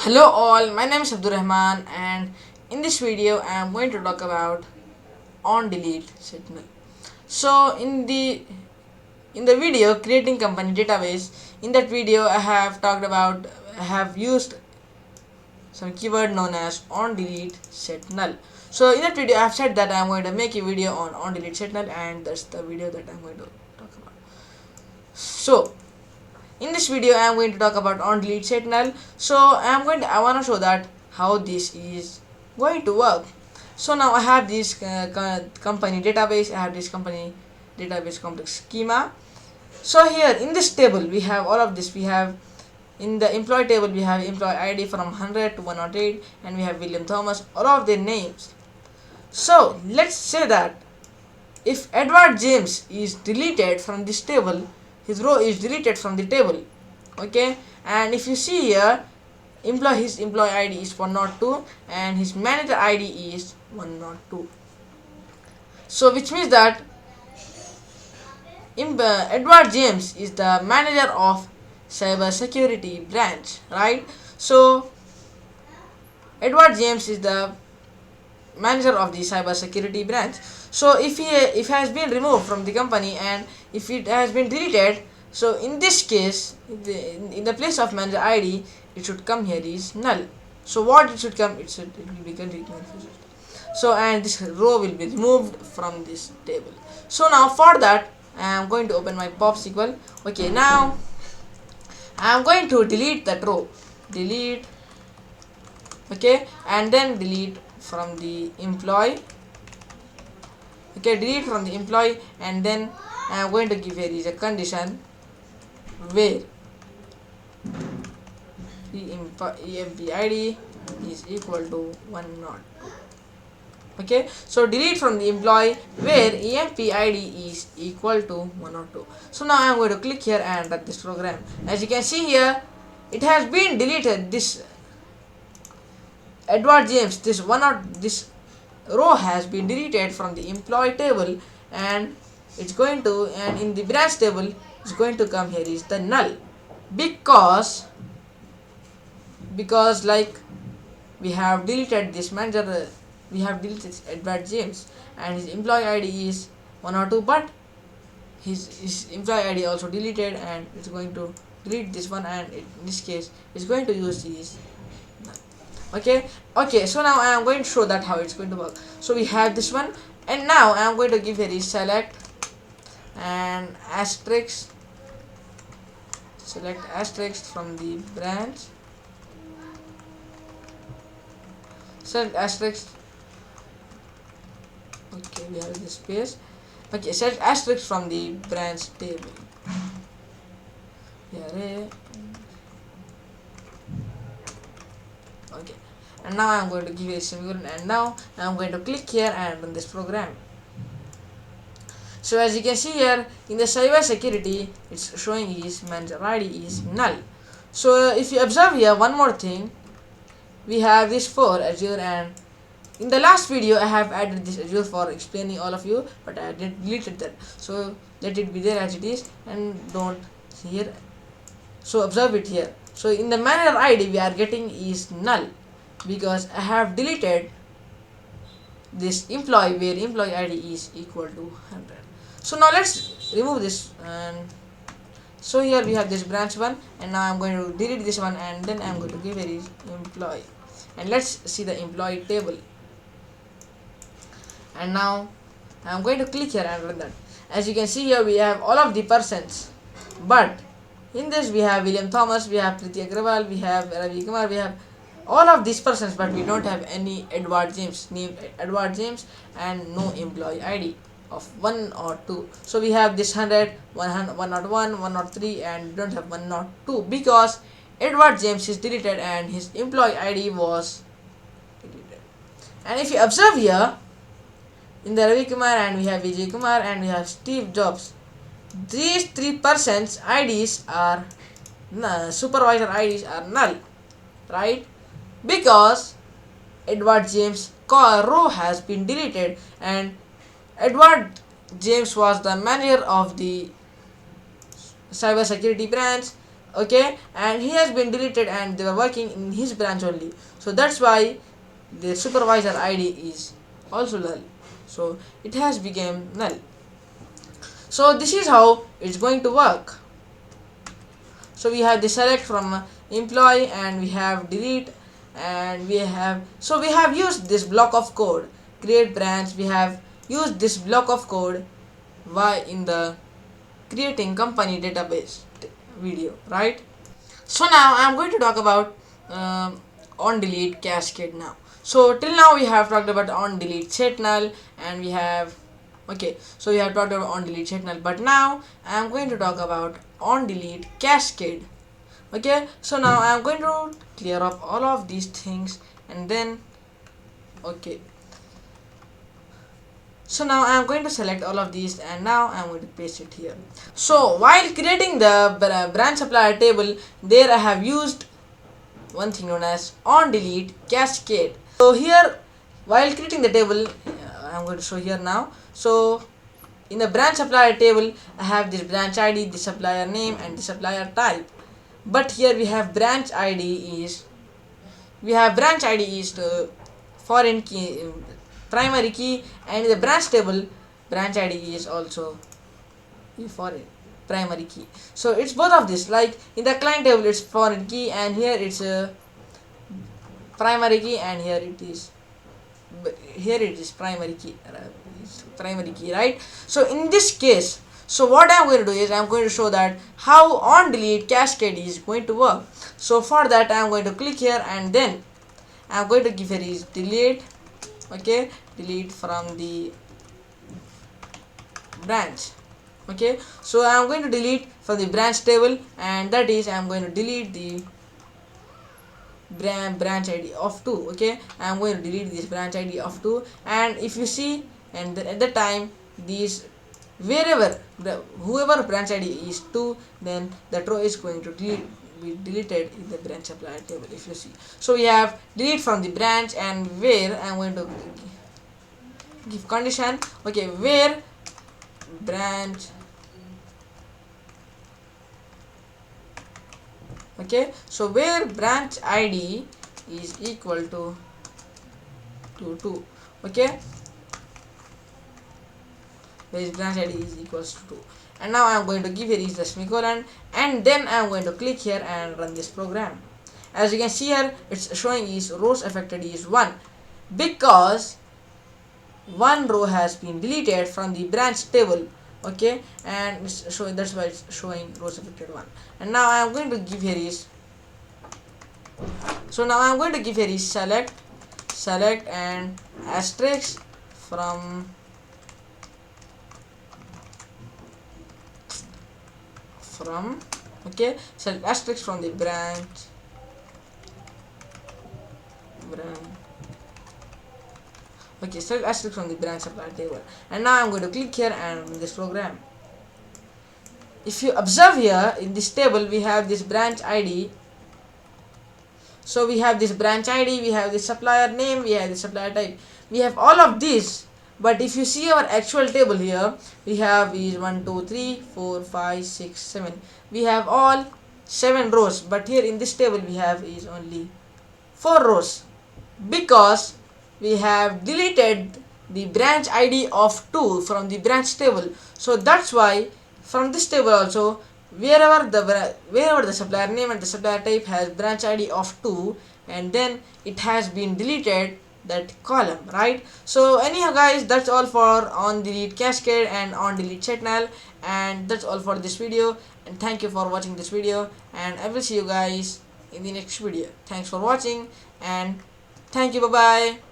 Hello all, my name is Rahman, and in this video I am going to talk about on delete signal. So in the video creating company database, in that video I have used some keyword known as on delete set null. So in that video I have said that I am going to make a video on delete set null, and that's the video that I am going to talk about. So in this video I am going to talk about on delete set null. So I want to show that how this is going to work. So now I have this company database. I have this company database complex schema. So here in this table we have all of this. We have in the employee table we have employee ID from 100 to 108, and we have William Thomas, all of their names. So let's say that if Edward James is deleted from this table, his row is deleted from the table, okay. And if you see here, his employee ID is 102 and his manager ID is 102. So which means that Edward James is the manager of cyber security branch, right? So Edward James is the manager of the cyber security branch. So if he has been removed from the company and if it has been deleted, so in this case in the place of manager ID it should come here is null. So what it should come, it will be confused. So and this row will be removed from this table. So now for that I am going to open my PopSQL. Okay, now I am going to delete that row, delete, okay, and then delete from the employee, okay, delete from the employee, and then I am going to give here is a condition where the employee ID is equal to 102. Okay, so delete from the employee where EMP ID is equal to 102. So now I am going to click here and run this program. As you can see here, it has been deleted. This Edward James, this row has been deleted from the employee table, and it's going to, and in the branch table it's going to come here is the null, because like we have deleted this manager, we have deleted Edward James and his employee ID is 102, but his employee ID also deleted, and it's going to delete this one, and in this case it's going to use this. Okay, so now I am going to show that how it's going to work. So we have this one, and now I am going to give here is select and asterisk, select asterisk from the branch, select asterisk, okay, we have this space, okay, select asterisk from the branch table here, okay, and now I am going to give a semicolon, and now I am going to click here and run this program. So as you can see here in the cyber security, it's showing his manager ID is null. So if you observe here one more thing, we have this for Azure, and in the last video I have added this Azure for explaining all of you, but I deleted that. So let it be there as it is, and don't here. So observe it here. So in the manager ID we are getting is null, because I have deleted this employee where employee ID is equal to 100. So now let's remove this, and so here we have this branch one, and now I'm going to delete this one, and then I'm going to give it is employee, and let's see the employee table. And now I'm going to click here and run that. As you can see here, we have all of the persons, but in this we have William Thomas, we have Priti Agrawal, we have Ravi Kumar, we have all of these persons, but we don't have any Edward James, named Edward James, and no employee ID of 1 or 2. So we have this 100, 101, 103, and don't have 102 because Edward James is deleted and his employee ID was deleted. And if you observe here, in the Ravi Kumar, and we have Vijay Kumar, and we have Steve Jobs, these 3 persons IDs are supervisor IDs are null, right? Because Edward James row has been deleted, and Edward James was the manager of the cyber security branch, okay, and he has been deleted and they were working in his branch only, so that's why the supervisor id is also null, so it has become null. So this is how it's going to work. So we have the select from employee, and we have delete, and we have used this block of code, create branch. We have used this block of code why in the creating company database video, right? So now I'm going to talk about on delete cascade now. So till now we have talked about on delete set null, and we have, okay, so we have talked about on delete set null, but now I'm going to talk about on delete cascade. Okay, so now I'm going to clear up all of these things, and then, okay, so now I'm going to select all of these, and now I'm going to paste it here. So while creating the branch supplier table, there I have used one thing known as on delete cascade. So here, while creating the table, I'm going to show here now. So in the branch supplier table, I have this branch id, the supplier name, and the supplier type. But here we have branch id is the foreign key, primary key, and in the branch table, branch id is also foreign primary key. So it's both of this. Like in the client table, it's foreign key, and here it's a primary key, and here it is primary key, right? So in this case, so what I'm going to do is I'm going to show that how on delete cascade is going to work. So for that I'm going to click here, and then I'm going to give here is delete, okay, delete from the branch. Okay, so I'm going to delete from the branch table, and that is I'm going to delete the branch id of 2. Okay, I'm going to delete this branch id of 2, and if you see, and at the time these wherever whoever branch id is 2, then that row is going to be deleted in the branch supplier table, if you see. So we have delete from the branch, and where I'm going to give condition, okay, where branch, okay, so where branch id is equal to 2, okay, where is branch id is equals to 2, and now I'm going to give here is the semicolon, and then I'm going to click here and run this program. As you can see here, it's showing is rows affected is 1, because one row has been deleted from the branch table, okay, and it's showing, that's why it's showing rows affected 1. And now I'm going to give here is, so now I'm going to give here is select and asterisk from okay, select asterisk from the branch okay, select asterisk from the branch supplier table, and now I'm going to click here and run this program. If you observe here in this table, we have this branch id. So we have this branch id, we have the supplier name, we have the supplier type, we have all of these. But if you see our actual table here, we have is 1 2 3 4 5 6 7, we have all 7 rows, but here in this table we have is only 4 rows, because we have deleted the branch id of 2 from the branch table. So that's why from this table also, wherever the supplier name and the supplier type has branch id of 2, and then it has been deleted that column, right? So anyhow guys, that's all for on delete cascade and on delete set null, and that's all for this video, and thank you for watching this video, and I will see you guys in the next video. Thanks for watching, and thank you, bye bye.